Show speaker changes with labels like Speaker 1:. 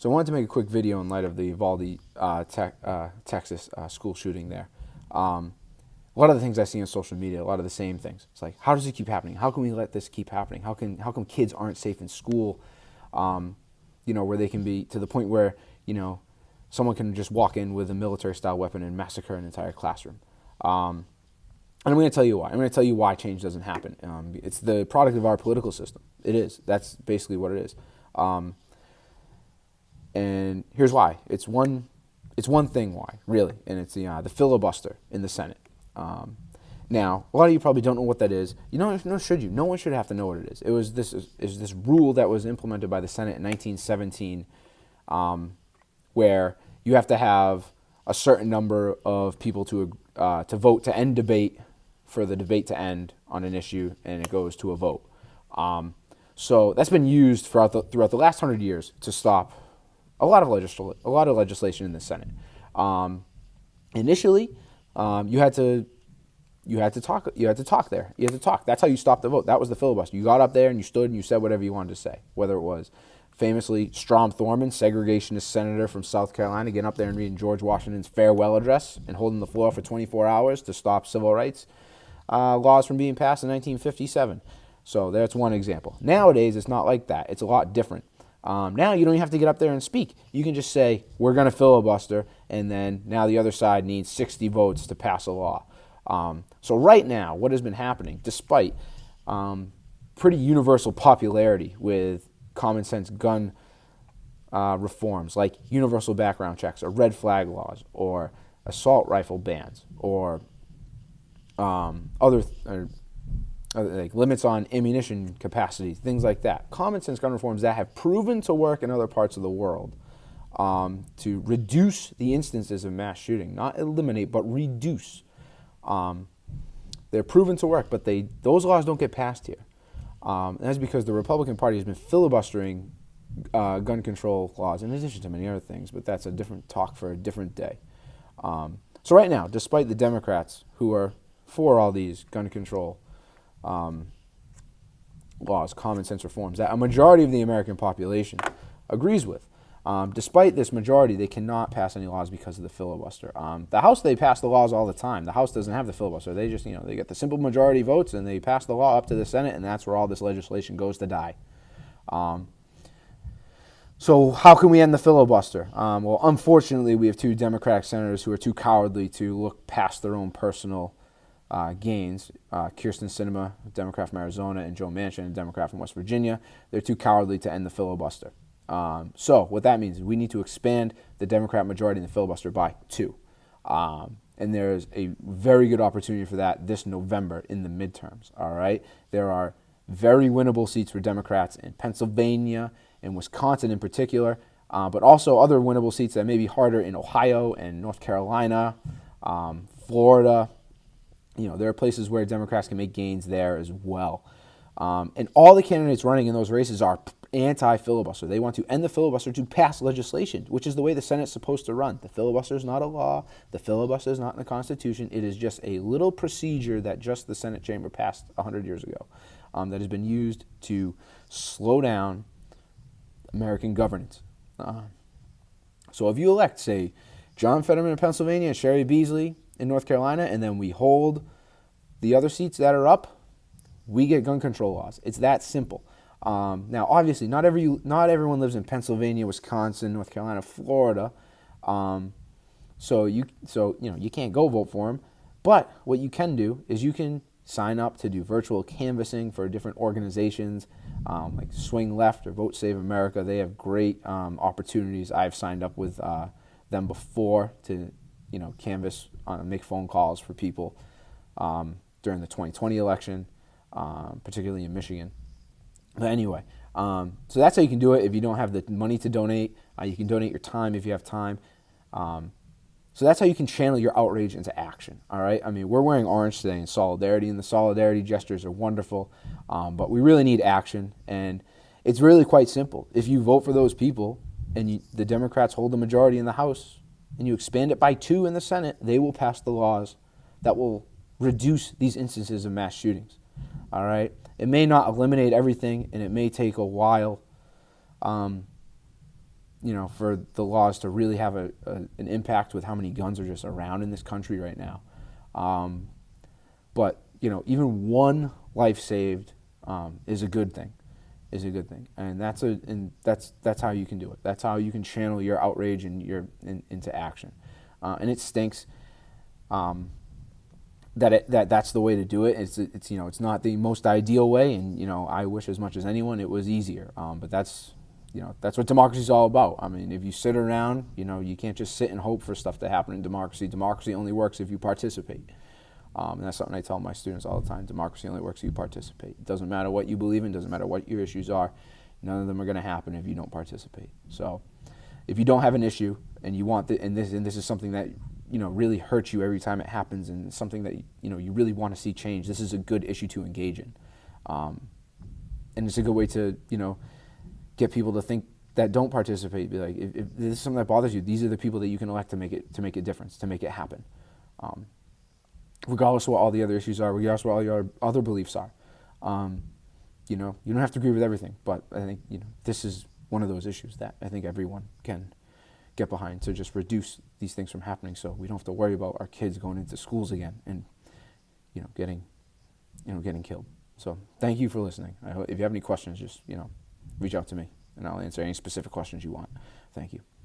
Speaker 1: So I wanted to make a quick video in light of the Uvalde, Texas school shooting there. A lot of the things I see on social media, a lot of the same things. It's like, how does it keep happening? How can we let this keep happening? How come kids aren't safe in school? Where they can be to the point where someone can just walk in with a military-style weapon and massacre an entire classroom. And I'm going to tell you why. I'm going to tell you why change doesn't happen. It's the product of our political system. It is. That's basically what it is. And here's why. It's one thing why, really, and it's the filibuster in the Senate. Now, a lot of you probably don't know what that is. Nor should you. No one should have to know what it is. It was this rule that was implemented by the Senate in 1917, where you have to have a certain number of people to vote to end debate, for the debate to end on an issue, and it goes to a vote. So that's been used throughout the last 100 years to stop a lot of legislation in the Senate. Initially, you had to talk there. You had to talk. That's how you stopped the vote. That was the filibuster. You got up there and you stood and you said whatever you wanted to say. Whether it was famously Strom Thurmond, segregationist senator from South Carolina, getting up there and reading George Washington's farewell address and holding the floor for 24 hours to stop civil rights laws from being passed in 1957. So that's one example. Nowadays, it's not like that. It's a lot different. Now you don't even have to get up there and speak. You can just say, we're going to filibuster, and then now the other side needs 60 votes to pass a law. So right now, what has been happening, despite pretty universal popularity with common sense gun reforms, like universal background checks or red flag laws or assault rifle bans or like limits on ammunition capacity, things like that. Common sense gun reforms that have proven to work in other parts of the world to reduce the instances of mass shooting, not eliminate, but reduce. They're proven to work, but those laws don't get passed here. And that's because the Republican Party has been filibustering gun control laws, in addition to many other things, but that's a different talk for a different day. So right now, despite the Democrats who are for all these gun control laws, common sense reforms, that a majority of the American population agrees with, despite this majority, they cannot pass any laws because of the filibuster. The House, they pass the laws all the time. The House doesn't have the filibuster. They just, they get the simple majority votes and they pass the law up to the Senate, and that's where all this legislation goes to die. So how can we end the filibuster? Well, unfortunately, we have two Democratic senators who are too cowardly to look past their own personal gains. Kyrsten Sinema, a Democrat from Arizona, and Joe Manchin, a Democrat from West Virginia. They're too cowardly to end the filibuster. So what that means is we need to expand the Democrat majority in the filibuster by 2. And there's a very good opportunity for that this November in the midterms. All right. There are very winnable seats for Democrats in Pennsylvania and Wisconsin in particular, but also other winnable seats that may be harder in Ohio and North Carolina, Florida. There are places where Democrats can make gains there as well. And all the candidates running in those races are anti-filibuster. They want to end the filibuster to pass legislation, which is the way the Senate's supposed to run. The filibuster is not a law. The filibuster is not in the Constitution. It is just a little procedure that just the Senate chamber passed 100 years ago that has been used to slow down American governance. So if you elect, say, John Fetterman in Pennsylvania and Sherry Beasley in North Carolina, and then we hold the other seats that are up, we get gun control laws. It's that simple. Now, obviously, not everyone lives in Pennsylvania, Wisconsin, North Carolina, Florida, so you can't go vote for them. But what you can do is you can sign up to do virtual canvassing for different organizations like Swing Left or Vote Save America. They have great opportunities. I've signed up with them before to canvass, make phone calls for people during the 2020 election, particularly in Michigan. But anyway, so that's how you can do it. If you don't have the money to donate, you can donate your time if you have time. So that's how you can channel your outrage into action, all right? I mean, we're wearing orange today in solidarity, and the solidarity gestures are wonderful, but we really need action, and it's really quite simple. If you vote for those people and the Democrats hold the majority in the House and you expand it by 2 in the Senate, they will pass the laws that will reduce these instances of mass shootings, all right? It may not eliminate everything, and it may take a while for the laws to really have an impact with how many guns are just around in this country right now. But even one life saved is a good thing. And that's how you can do it. That's how you can channel your outrage and into action. And it stinks that's the way to do it. It's not the most ideal way, and I wish as much as anyone it was easier. But that's what democracy is all about. I mean, if you sit around, you can't just sit and hope for stuff to happen in democracy. Democracy only works if you participate. And that's something I tell my students all the time. Democracy only works if you participate. It doesn't matter what you believe in, doesn't matter what your issues are. None of them are going to happen if you don't participate. So if you don't have an issue and you want and this is something that really hurts you every time it happens, and something that you really want to see change, this is a good issue to engage in. And it's a good way to get people to think that don't participate. Be like, if this is something that bothers you, these are the people that you can elect to make a difference, to make it happen. Regardless of what all the other issues are, regardless of what all your other beliefs are. You don't have to agree with everything, but I think this is one of those issues that I think everyone can get behind, to just reduce these things from happening, so we don't have to worry about our kids going into schools again and getting killed. So thank you for listening. If you have any questions, just reach out to me and I'll answer any specific questions you want. Thank you.